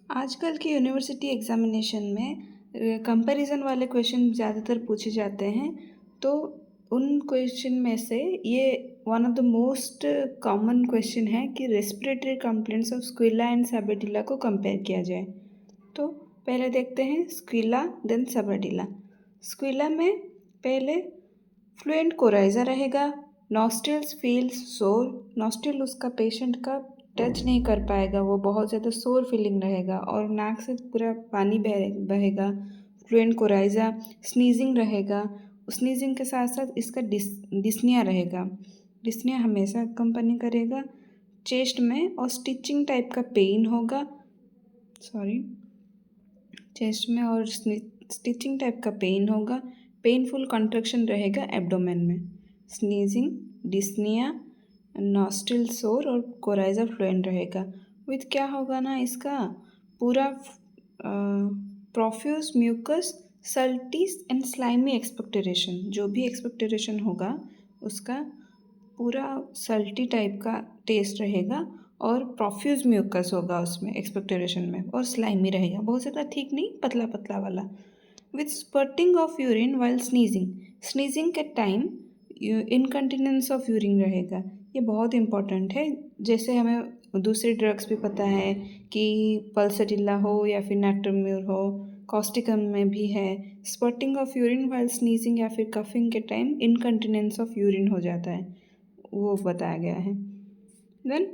आजकल की university examination में कंपैरिज़न वाले क्वेश्चन ज़्यादातर पूछे जाते हैं। तो उन क्वेश्चन में से ये one of the most common question है कि रेस्पिरेटरी कंप्लेंट्स ऑफ स्क्विला एंड सैबेटिला को कंपेयर किया जाए। तो पहले देखते हैं स्क्विला देन सैबेटिला। स्क्विला में पहले फ्लुएंट कोराइज़ा रहेगा, नॉस्ट्रिल्स फील्स सोर, नॉस्ट्रिल उसका पेशेंट का टच नहीं कर पाएगा, वो बहुत ज़्यादा सोर फीलिंग रहेगा और नाक से पूरा पानी बहेगा। फ्लुएंट कोराइज़ा, स्नीजिंग रहेगा, स्नीजिंग के साथ साथ इसका डिस्निया रहेगा। डिस्निया हमेशा कंपनी करेगा चेस्ट में और स्टिचिंग टाइप का पेन होगा, चेस्ट में और स्टिचिंग टाइप का पेन होगा, पेनफुल कंट्रक्शन रहेगा एब्डोमेन में, स्नीजिंग, डिस्निया, नॉस्ट्रिल सोर और कोराइज़ा फ्लुएंट रहेगा। विथ क्या होगा ना इसका पूरा profuse mucus saltish and slimy expectoration, जो भी एक्सपेक्टोरेशन होगा उसका पूरा सल्टी टाइप का टेस्ट रहेगा और प्रोफ्यूज म्यूकस होगा उसमें एक्सपेक्टोरेशन में और स्लाइमी रहेगा, बहुत ज़्यादा ठीक नहीं, पतला पतला वाला। With spurting of urine while sneezing, sneezing के टाइम इनकंटिनेंस ऑफ यूरिन रहेगा। ये बहुत इंपॉर्टेंट है। जैसे हमें दूसरे ड्रग्स भी पता है कि पल्सटिला हो या फिर नाट्रोम्यूर हो, कॉस्टिकम में भी है, स्पर्टिंग ऑफ यूरिन वाइल स्नीजिंग या फिर कफिंग के टाइम इनकंटिनेंस ऑफ यूरिन हो जाता है, वो बताया गया है। देन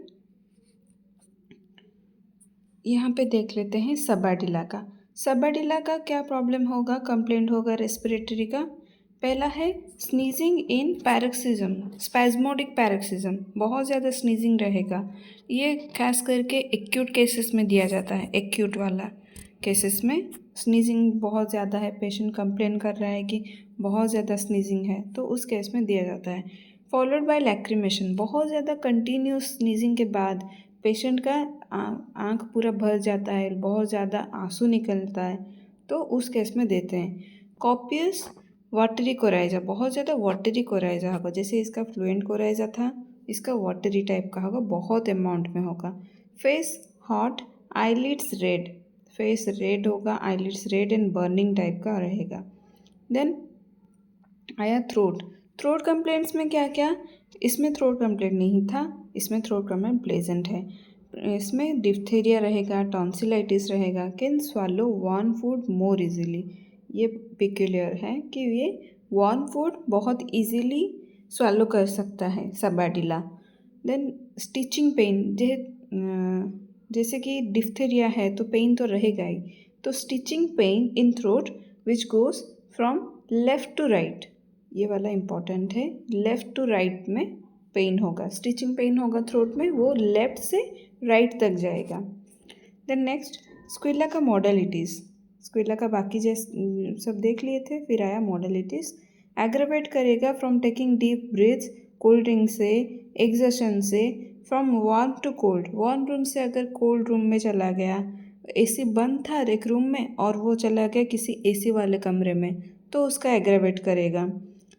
यहाँ पे देख लेते हैं सबाडिला का। सबाडिला का क्या प्रॉब्लम होगा, कंप्लेंट होगा रेस्पिरेटरी का। पहला है स्नीजिंग इन पैरोक्सिज्म, स्पैज्मोडिक पैरोक्सिज्म, बहुत ज़्यादा स्नीजिंग रहेगा। ये खास करके एक्यूट केसेस में दिया जाता है, एक्यूट वाला केसेस में स्नीजिंग बहुत ज़्यादा है, पेशेंट कंप्लेन कर रहा है कि बहुत ज़्यादा स्नीजिंग है, तो उस केस में दिया जाता है। फॉलोड बाय लैक्रिमेशन, बहुत ज़्यादा कंटिन्यूस स्नीजिंग के बाद पेशेंट का आँख पूरा भर जाता है, बहुत ज़्यादा आंसू निकलता है, तो उस केस में देते हैं। कॉपियस वाटरी कोराइज़ा, बहुत ज़्यादा वाटरी कोराइज़ा होगा, जैसे इसका फ्लुएंट कोराइज़ा था, इसका वाटरी टाइप का होगा, बहुत अमाउंट में होगा। Face hot, eyelids red, face red होगा, eyelids red and burning type का रहेगा। देन आया थ्रोट। थ्रोट कंप्लेंट्स में क्या क्या, इसमें थ्रोट कंप्लेंट नहीं था, इसमें थ्रोट कंप्लेंट प्लेजेंट है। इसमें डिप्थेरिया रहेगा, टॉन्सिलाइटिस रहेगा, can swallow warm food more easily, ये पिक्यूलियर है कि ये वार्म फूड बहुत इजीली स्वालो कर सकता है सबाडिला। देन स्टिचिंग पेन, जैसे कि डिप्थेरिया है तो पेन तो रहेगा ही, तो stitching pain in throat which goes from left to right, ये वाला इम्पॉर्टेंट है, लेफ़्ट टू राइट में पेन होगा, स्टिचिंग पेन होगा थ्रोट में, वो लेफ़्ट से राइट तक जाएगा। देन नेक्स्ट स्क्विला का मॉडलिटीज़, स्क्विला का बाकी सब देख लिए थे, फिर आया मॉडलिटीज़। एग्रावेट करेगा from taking deep breaths, cold drink से, एग्जर्शन से, from warm to cold, warm room से अगर कोल्ड रूम में चला गया, एसी बंद था एक रूम में और वो चला गया किसी एसी वाले कमरे में, तो उसका एग्रावेट करेगा।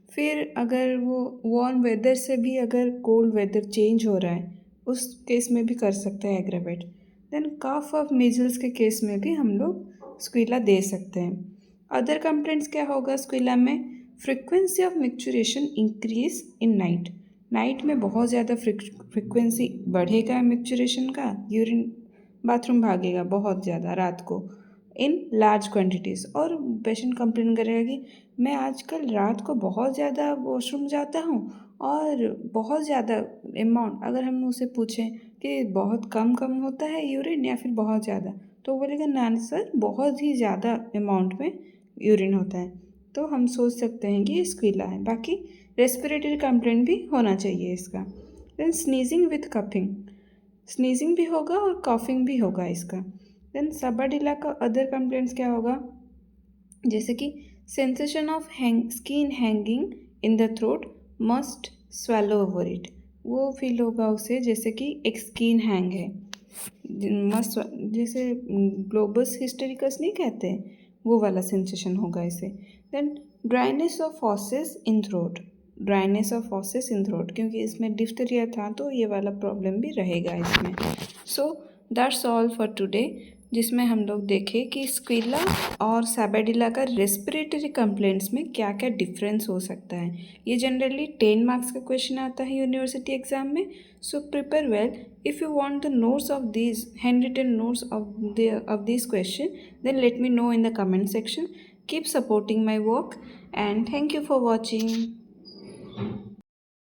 फिर अगर वो वार्म वेदर से भी अगर कोल्ड वेदर चेंज हो रहा है, उस केस में भी कर सकते हैं aggravate. Then cough of measles के केस में भी हम लोग स्क्विला दे सकते हैं। अदर कंप्लेंट्स क्या होगा स्क्विला में, frequency of micturition increase in night, night में बहुत ज़्यादा फ्रिक्वेंसी बढ़ेगा मिक्चुरेशन का, यूरिन बाथरूम भागेगा बहुत ज़्यादा रात को इन लार्ज क्वांटिटीज़, और पेशेंट कंप्लेन करेगा कि मैं आजकल रात को बहुत ज़्यादा वॉशरूम जाता हूँ और बहुत ज़्यादा अमाउंट, अगर हम उसे पूछें कि बहुत कम कम होता है यूरिन या फिर बहुत ज़्यादा, तो बोलेगा ना सर बहुत ही ज़्यादा अमाउंट में यूरिन होता है, तो हम सोच सकते हैं कि ये स्क्विला है। बाकी रेस्पिरेटरी कंप्लेंट भी होना चाहिए इसका। Then sneezing with coughing, sneezing भी होगा और कॉफिंग भी होगा इसका। देन सबाडिला का अदर कंप्लेंट्स क्या होगा, जैसे कि sensation of skin hanging in the throat, must swallow over it, वो फील होगा उसे जैसे कि एक स्किन हैंग है, मस्ट, जैसे ग्लोबस हिस्टेरिकस नहीं कहते, वो वाला सेंसेशन होगा इसे। Then dryness of fauces in throat, dryness of fauces in throat, क्योंकि इसमें डिफ्थेरिया था तो ये वाला प्रॉब्लम भी रहेगा इसमें। So that's all for today. जिसमें हम लोग देखें कि स्क्विला और सैबाडिला का रेस्पिरेटरी कंप्लेंट्स में क्या क्या डिफरेंस हो सकता है। ये जनरली 10 मार्क्स का क्वेश्चन आता है यूनिवर्सिटी एग्जाम में। So prepare well. If you want the notes of these hand written notes of this question, then let me know in the comment section. Keep supporting my work and thank you for watching.